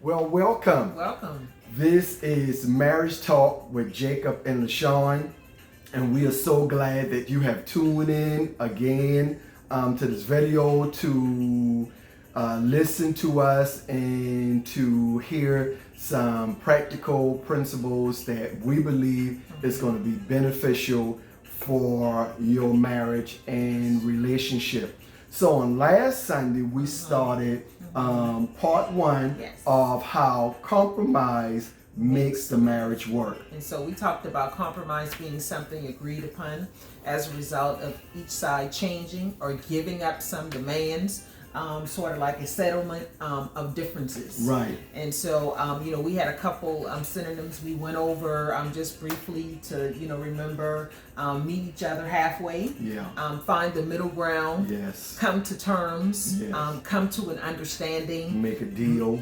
Well, welcome. Welcome. This is Marriage Talk with Jacob and LaShawn, and we are so glad that you have tuned in again to this video to listen to us and to hear some practical principles that we believe is going to be beneficial for your marriage and relationship. So on last Sunday, we started part one Yes. of how compromise makes the marriage work. And so we talked about compromise being something agreed upon as a result of each side changing or giving up some demands, sort of like a settlement of differences. Right. And so, we had a couple synonyms we went over just briefly to, remember, meet each other halfway, Yeah. find the middle ground, Yes. come to terms, Yes. come to an understanding, Make a deal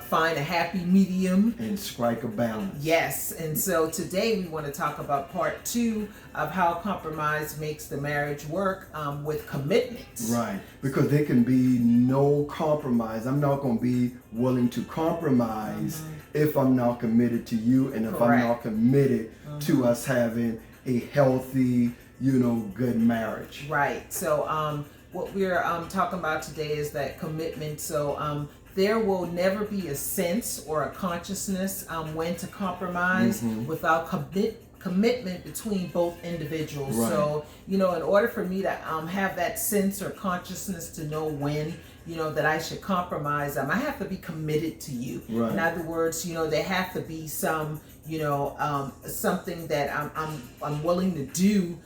find a happy medium. and strike a balance. Yes, and so today we want to talk about part two of how compromise makes the marriage work with commitment. Right. Because there can be no compromise. I'm not going to be willing to compromise if I'm not committed to you and if I'm Correct. not committed to us having a healthy, good marriage. Right. So what we're talking about today is that commitment. So there will never be a sense or a consciousness when to compromise without commitment between both individuals. Right. So, in order for me to have that sense or consciousness to know when, that I should compromise, I have to be committed to you. Right. In other words, there have to be some, something that I'm willing to do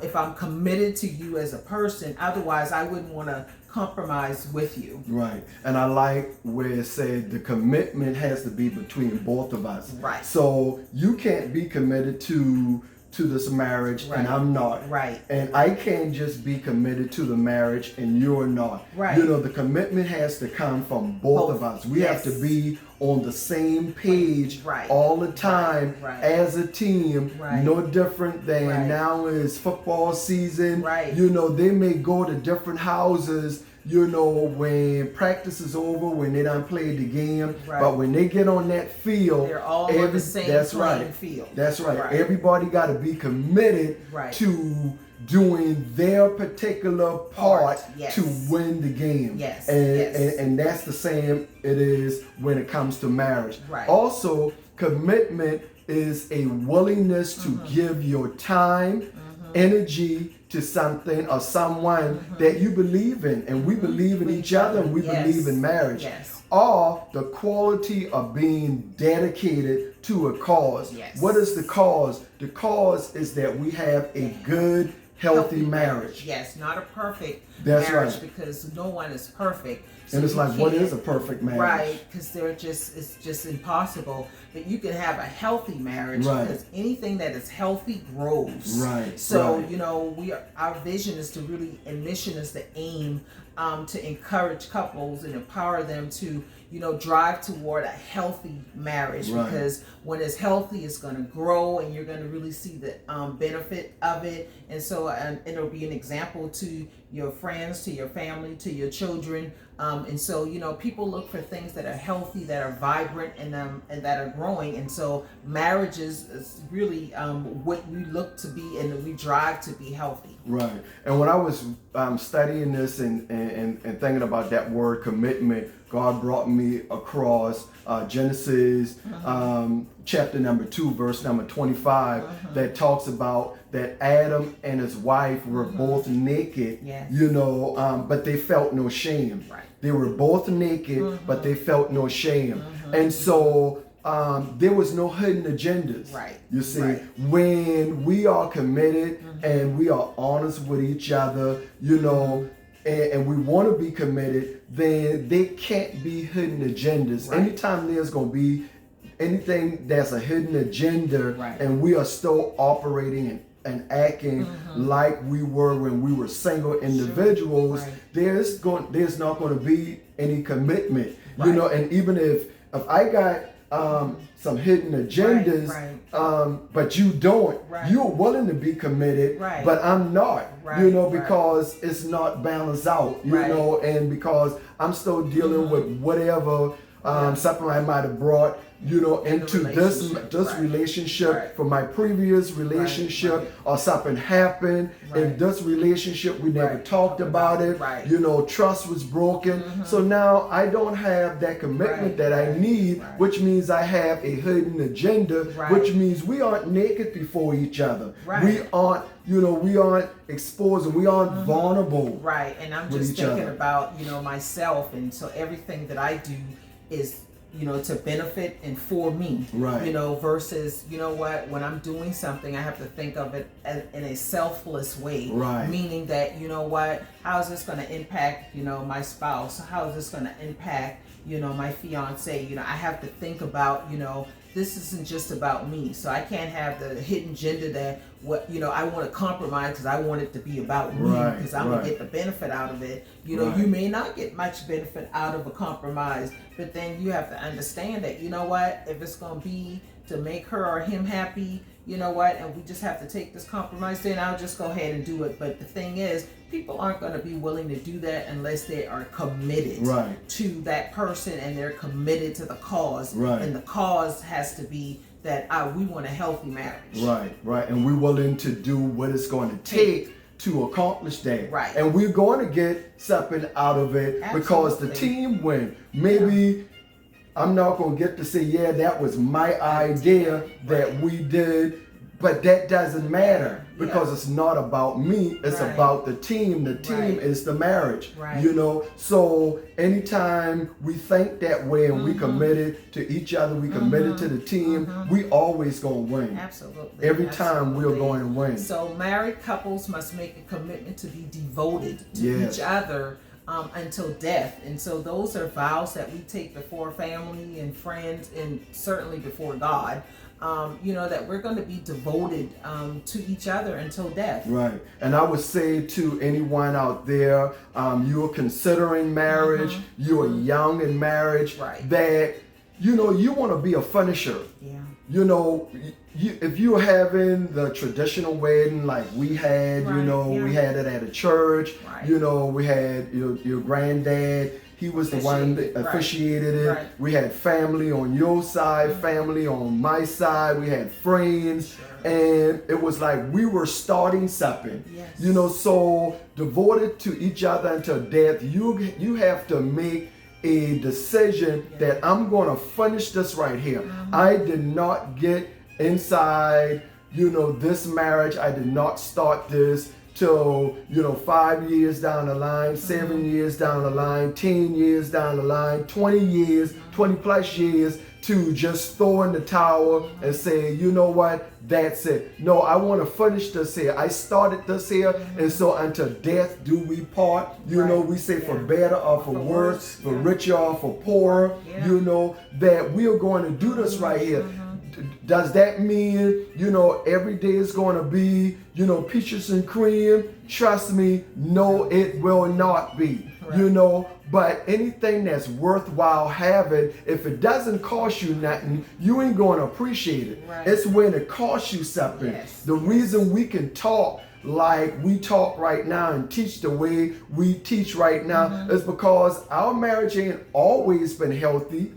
if I'm committed to you as a person. Otherwise, I wouldn't want to compromise with you. Right. And I like where it said the commitment has to be between both of us. Right. So you can't be committed to this marriage Right. and I'm not. Right. And I can't just be committed to the marriage and you're not. Right. The commitment has to come from both of us. We have Yes. to be on the same page Right. all the time Right. as a team. Right. No different than Right. now is football season. Right. They may go to different houses, when practice is over, when they done played the game. Right. But when they get on that field, They're all on the same that's playing right. field. That's right. Right. Everybody got to be committed Right. to doing their particular part Yes. to win the game. Yes. And, Yes. and that's the same it is when it comes to marriage. Right. Also, commitment is a willingness to give your time, energy to something or someone that you believe in, and we believe in each other and we Yes. believe in marriage. Yes. Or the quality of being dedicated to a cause. Yes. What is the cause? The cause is that we have a good, healthy marriage. Yes, not a perfect That's marriage, right. because no one is perfect. So And it's you like, what can't- is a perfect marriage? Right, because it's just impossible. But you can have a healthy marriage, Right. because anything that is healthy grows. Right, So right. our vision is to really, and mission is to aim to encourage couples and empower them to drive toward a healthy marriage. Right. Because when it's healthy, it's going to grow, and you're going to really see the benefit of it. And so it'll be an example to your friends, to your family, to your children. And so, people look for things that are healthy, that are vibrant, and that are growing. And so marriage is really what we look to be and we drive to be healthy. Right. And when I was studying this and thinking about that word commitment, God brought me across Genesis chapter number 2, verse number 25, that talks about that Adam and his wife were both naked, Yes. but they felt no shame. Right. They were both naked, but they felt no shame. And so there was no hidden agendas. Right. You see, Right. when we are committed and we are honest with each other, and we want to be committed, then there can't be hidden agendas. Right. Anytime there's going to be anything that's a hidden agenda, Right. and we are still operating and acting like we were when we were single individuals, Right. there's not going to be any commitment. Right. And even if I got some hidden agendas, Right. but you don't. Right. You're willing to be committed, Right. but I'm not. Right, right. Because it's not balanced out. Right. And because I'm still dealing with whatever something I might have brought, into this Right. relationship Right. from my previous relationship, Right. or something happened in Right. this relationship. We never Right. talked about it. Right. Trust was broken. So now I don't have that commitment Right. that I need, Right. which means I have a hidden agenda, Right. which means we aren't naked before each other. Right. We aren't exposed, and we aren't vulnerable. Right, and I'm with just each thinking other. about, myself, and so everything that I do is, to benefit and for me. Right. Versus, when I'm doing something, I have to think of it in a selfless way. Right. Meaning that, how is this going to impact, my spouse? How is this going to impact, my fiance? I have to think about, this isn't just about me. So I can't have the hidden agenda that I want to compromise because I want it to be about me, Right, because I'm gonna right. get the benefit out of it. Right. You may not get much benefit out of a compromise, but then you have to understand that, if it's gonna be to make her or him happy, and we just have to take this compromise, then I'll just go ahead and do it. But the thing is, people aren't going to be willing to do that unless they are committed Right. to that person, and they're committed to the cause. Right. And the cause has to be that we want a healthy marriage. Right. And we're willing to do what it's going to take to accomplish that. Right. And we're going to get something out of it because the Absolutely. team win. Maybe I'm not going to get to say, yeah, that was my idea that we did, but that doesn't matter because it's not about me. It's Right. about the team. The team Right. is the marriage. Right. So anytime we think that way and we committed to each other, we committed to the team, we always going to win. Absolutely. Every time we're Absolutely. going to win. So married couples must make a commitment to be devoted to Yes. each other until death. And so those are vows that we take before family and friends, and certainly before God. That we're going to be devoted to each other until death. Right. And I would say to anyone out there, you're considering marriage, you're young in marriage, Right. that, you want to be a finisher. Yeah. If you're having the traditional wedding like we had, Right, we yeah. had it at a church, Right. we had your granddad, he was the one that Right. officiated it. Right. We had family on your side, family on my side, we had friends, Sure. and it was like we were starting something. Yes. So devoted to each other until death, you have to make a decision that I'm going to finish this right here. I did not get inside, this marriage. I did not start this till, 5 years down the line, 7 years down the line, 10 years down the line, 20 years, 20 plus years, to just throw in the towel and say, you know what, that's it. No, I want to finish this here. I started this here, and so until death do we part. We say for better or for worse, for richer or for poorer, that we are going to do this right here. Does that mean, every day is going to be, peaches and cream? Trust me, no, it will not be. But anything that's worthwhile having, if it doesn't cost you nothing, you ain't going to appreciate it. Right. It's when it costs you something. Yes. The reason we can talk like we talk right now and teach the way we teach right now is because our marriage ain't always been healthy.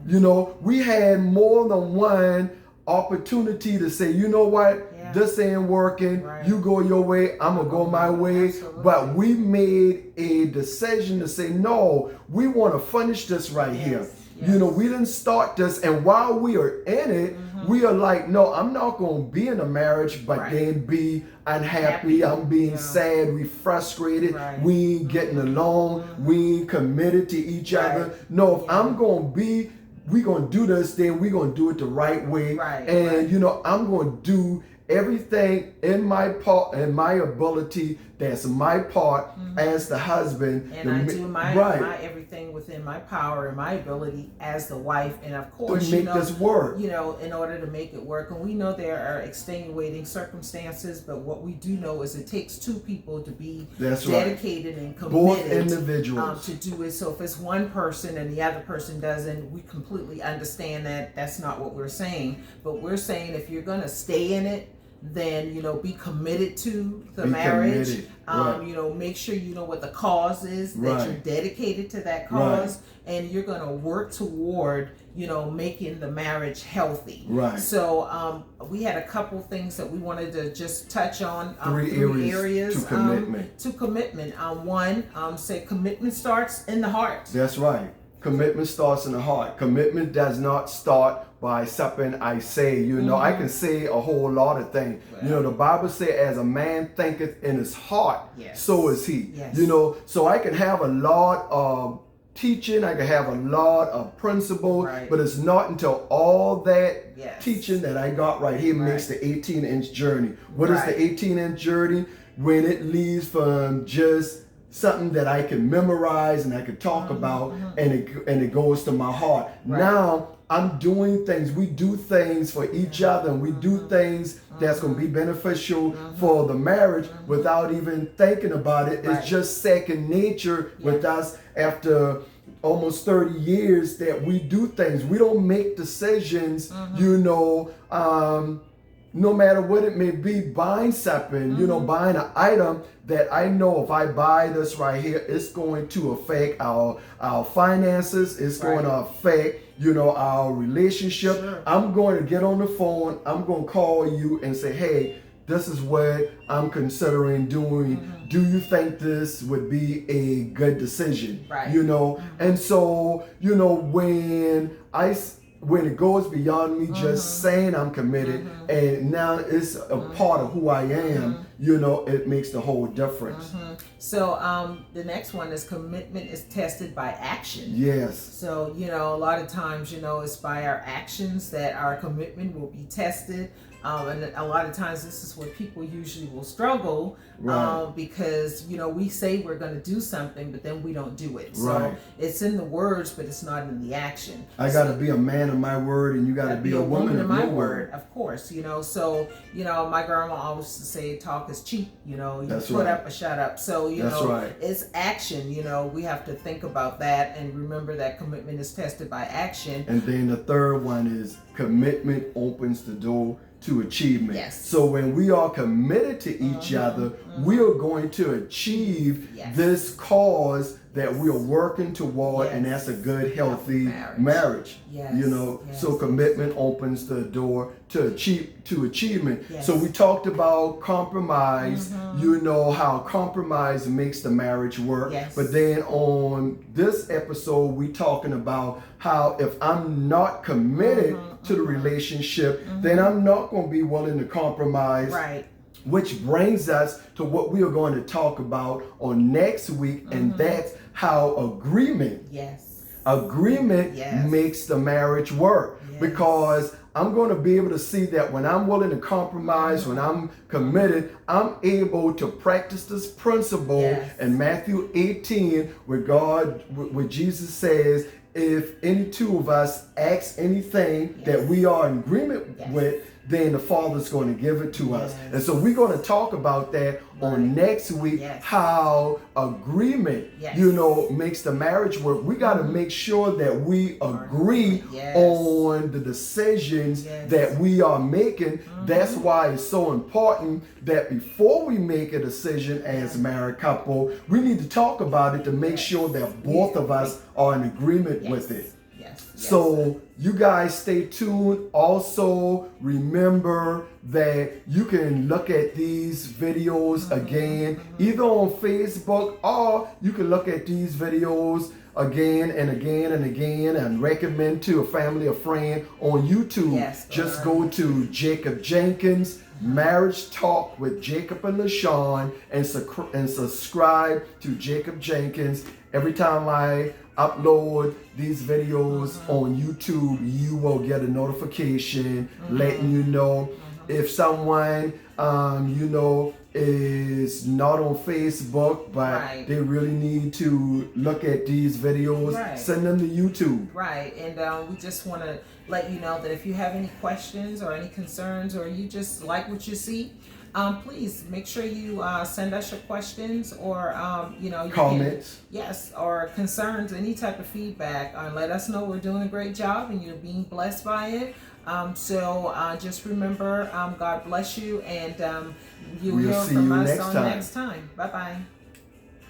No. We had more than one opportunity to say, you know what, this ain't working. Right. You go your way, I'm gonna go my way. Absolutely. But we made a decision to say, no, we want to finish this right here. Yes. We didn't start this, and while we are in it, we are like, no, I'm not going to be in a marriage, but Right. then be unhappy. Happy. I'm being Yeah. sad. We frustrated. Right. We ain't getting along. We ain't committed to each Right. other. No, if Yeah. I'm going to be, we're going to do this, then we're going to do it the right way. Right. And, Right. I'm going to do everything in my part and my ability that's my part as the husband. And I do my everything within my power and my ability as the wife, and of course, to make this work. in order to make it work. And we know there are extenuating circumstances, but what we do know is it takes two people to be That's right. dedicated and Both committed individuals. to do it. So if it's one person and the other person doesn't, we completely understand that that's not what we're saying. But we're saying if you're going to stay in it, then be committed to the Be marriage. committed, right. Make sure you know what the cause is, that Right. you're dedicated to that cause, and you're going to work toward making the marriage healthy. Right. So we had a couple things that we wanted to just touch on. Three areas to commitment. One, say commitment starts in the heart. That's right. Commitment starts in the heart. Commitment does not start by something I say. I can say a whole lot of things. Right. The Bible says, as a man thinketh in his heart, Yes. so is he. Yes. So I can have a lot of teaching, I can have a lot of principles, Right. but it's not until all that Yes. teaching that I got right here makes the 18-inch journey. What is Right. the 18-inch journey? When it leads from just something that I can memorize and I can talk about, and it goes to my heart. Right. Now I'm doing things. We do things for each other, and we do things that's going to be beneficial for the marriage without even thinking about it. Right. It's just second nature with us after almost 30 years that we do things. We don't make decisions, no matter what it may be, buying something, buying an item that I know if I buy this right here, it's going to affect our finances, it's going to affect, our relationship. Sure. I'm going to get on the phone, I'm going to call you and say, hey, this is what I'm considering doing. Do you think this would be a good decision? Right. And so, when it goes beyond me just saying I'm committed, and now it's a part of who I am, it makes the whole difference. So the next one is commitment is tested by action. Yes. So, a lot of times, it's by our actions that our commitment will be tested. And a lot of times this is where people usually will struggle, Right. because, we say we're going to do something, but then we don't do it. So Right. it's in the words, but it's not in the action. I got to be a man of my word, and you got to be a woman of my your word, word. of course. So, my grandma always used to say, talk is cheap, you That's put right. up or shut up. So, That's right. it's action, we have to think about that and remember that commitment is tested by action. And then the third one is commitment opens the door to achievement. Yes. So when we are committed to each other, we are going to achieve Yes. this cause that we are working toward, and Yes. that's a good, healthy Marriage. marriage. Yes. So Yes. commitment opens the door to achievement. Yes. So we talked about compromise. How compromise makes the marriage work. Yes. But then on this episode, we talking about how if I'm not committed to the relationship, then I'm not going to be willing to compromise. Right. Which brings us to what we are going to talk about on next week, and that's how agreement Yes. Yes. makes the marriage work. Yes. Because I'm going to be able to see that when I'm willing to compromise, when I'm committed, I'm able to practice this principle Yes. in Matthew 18, where Jesus says, if any two of us ask anything Yes. that we are in agreement Yes. with, then the Father's going to give it to us. Yes. And so we're going to talk about that on next week, Yes. how agreement, Yes. makes the marriage work. We got to make sure that we agree Yes. on the decisions Yes. that we are making. That's why it's so important that before we make a decision as a married couple, we need to talk about it to make sure that both of us are in agreement with it. Yes. So you guys stay tuned. Also, remember that you can look at these videos again, either on Facebook, or you can look at these videos again and again and again and recommend to a family or friend on YouTube. Yes, Just go to Jacob Jenkins Marriage Talk with Jacob and LaShawn and subscribe to Jacob Jenkins. Every time I upload these videos on YouTube, you will get a notification letting you know. If someone is not on Facebook, but Right. they really need to look at these videos, Right. send them to YouTube. Right, and we just want to let you know that if you have any questions or any concerns, or you just like what you see, please make sure you send us your questions or you know, you Comments. yes, or concerns, any type of feedback. Let us know we're doing a great job and you're being blessed by it. So just remember, God bless you, and you'll We'll hear see from you us next on time. next time. Bye bye.